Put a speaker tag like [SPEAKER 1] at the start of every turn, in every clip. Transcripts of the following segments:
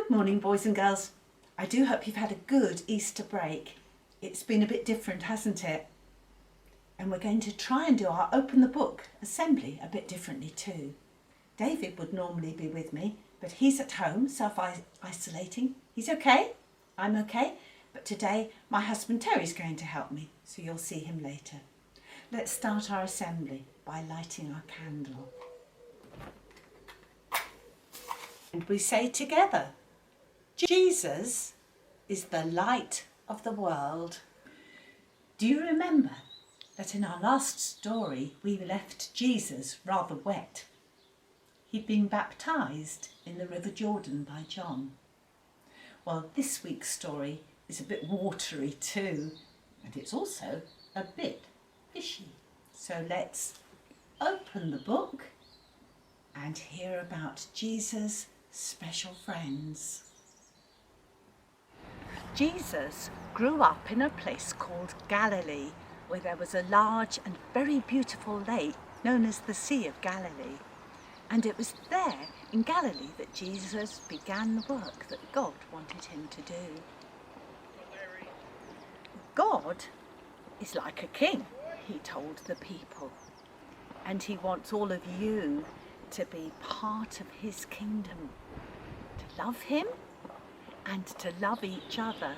[SPEAKER 1] Good morning, boys and girls. I do hope you've had a good Easter break. It's been a bit different, hasn't it? And we're going to try and do our Open the Book assembly a bit differently too. David would normally be with me, but he's at home self-isolating. He's okay, I'm okay, but today my husband Terry's going to help me, so you'll see him later. Let's start our assembly by lighting our candle. And we say together, Jesus is the light of the world. Do you remember that in our last story we left Jesus rather wet? He'd been baptised in the River Jordan by John. Well, this week's story is a bit watery too, and it's also a bit fishy. So let's open the book and hear about Jesus' special friends. Jesus grew up in a place called Galilee, where there was a large and very beautiful lake known as the Sea of Galilee. And it was there in Galilee that Jesus began the work that God wanted him to do. God is like a king, he told the people, and he wants all of you to be part of his kingdom, to love him and to love each other.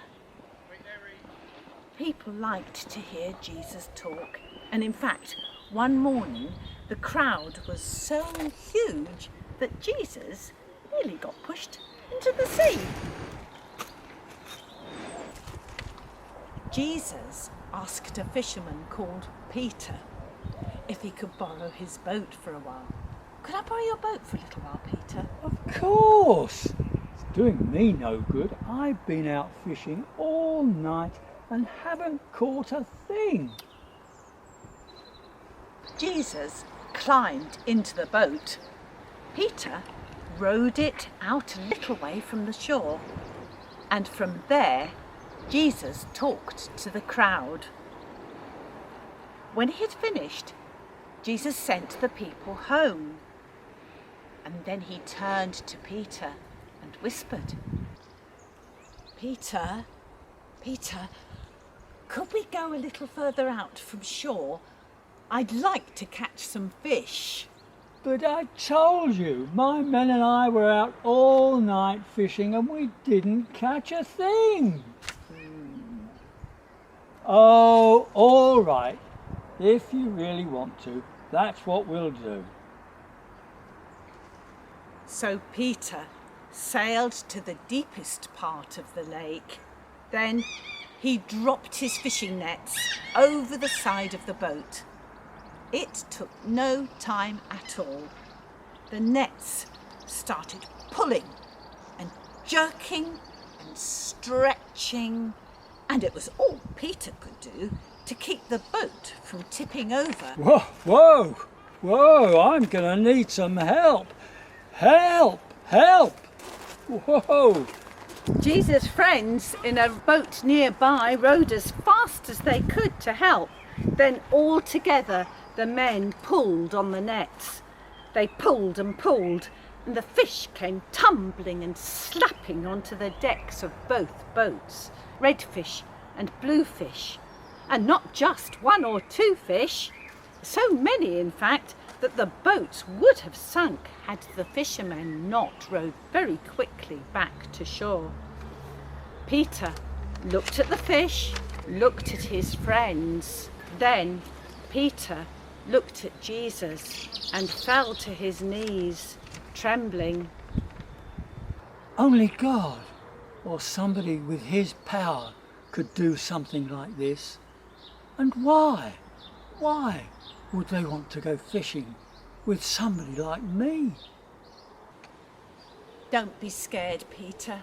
[SPEAKER 1] People liked to hear Jesus talk, and in fact, one morning the crowd was so huge that Jesus nearly got pushed into the sea. Jesus asked a fisherman called Peter if he could borrow his boat for a while. Could I borrow your boat for a little while, Peter?
[SPEAKER 2] Of course! It's doing me no good. I've been out fishing all night and haven't caught a thing.
[SPEAKER 1] Jesus climbed into the boat. Peter rowed it out a little way from the shore, and from there Jesus talked to the crowd. When he had finished, Jesus sent the people home, and then he turned to Peter and whispered, Peter, could we go a little further out from shore? I'd like to catch some fish.
[SPEAKER 2] But I told you, my men and I were out all night fishing and we didn't catch a thing. Oh, all right. If you really want to, that's what we'll do.
[SPEAKER 1] So Peter sailed to the deepest part of the lake. Then he dropped his fishing nets over the side of the boat. It took no time at all. The nets started pulling and jerking and stretching, and it was all Peter could do to keep the boat from tipping over.
[SPEAKER 2] Whoa, I'm gonna need some help. Help! Whoa!
[SPEAKER 1] Jesus' friends in a boat nearby rowed as fast as they could to help. Then all together the men pulled on the nets. They pulled and pulled, and the fish came tumbling and slapping onto the decks of both boats, redfish and bluefish. And not just one or two fish, so many in fact that the boats would have sunk had the fishermen not rowed very quickly back to shore. Peter looked at the fish, looked at his friends. Then Peter looked at Jesus and fell to his knees, trembling.
[SPEAKER 2] Only God or somebody with his power could do something like this. And why? Why would they want to go fishing with somebody like me?
[SPEAKER 1] Don't be scared, Peter.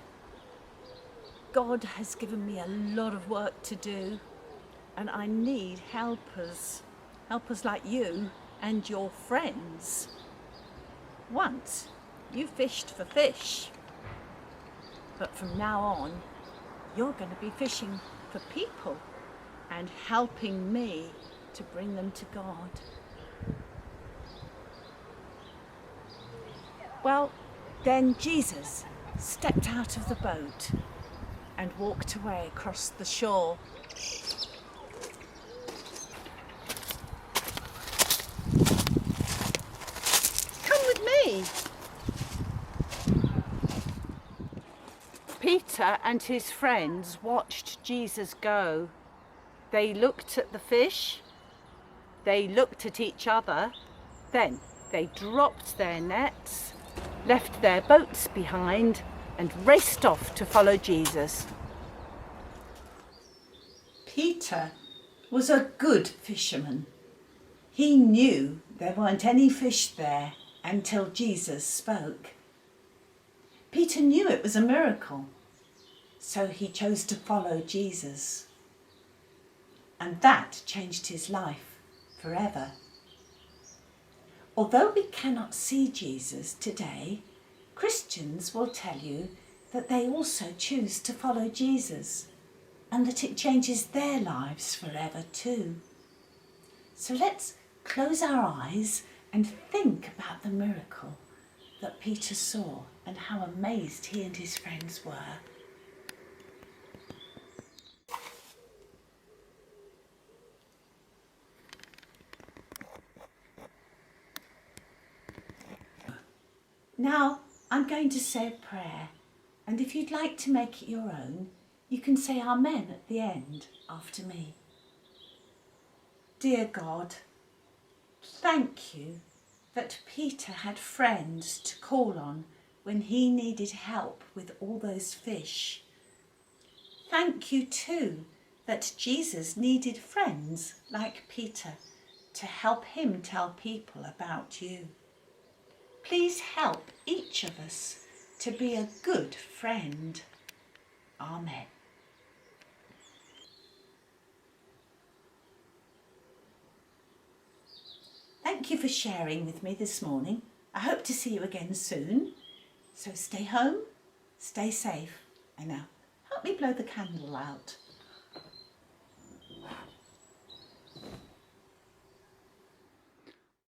[SPEAKER 1] God has given me a lot of work to do, and I need helpers like you and your friends. Once you fished for fish, but from now on you're going to be fishing for people and helping me to bring them to God. Well, then Jesus stepped out of the boat and walked away across the shore. Come with me. Peter and his friends watched Jesus go. They looked at the fish, they looked at each other, then they dropped their nets, left their boats behind and raced off to follow Jesus. Peter was a good fisherman. He knew there weren't any fish there until Jesus spoke. Peter knew it was a miracle, so he chose to follow Jesus. And that changed his life forever. Although we cannot see Jesus today, Christians will tell you that they also choose to follow Jesus and that it changes their lives forever too. So let's close our eyes and think about the miracle that Peter saw and how amazed he and his friends were. Now I'm going to say a prayer, and if you'd like to make it your own, you can say Amen at the end after me. Dear God, thank you that Peter had friends to call on when he needed help with all those fish. Thank you too that Jesus needed friends like Peter to help him tell people about you. Please help each of us to be a good friend. Amen. Thank you for sharing with me this morning. I hope to see you again soon. So stay home, stay safe, and now help me blow the candle out.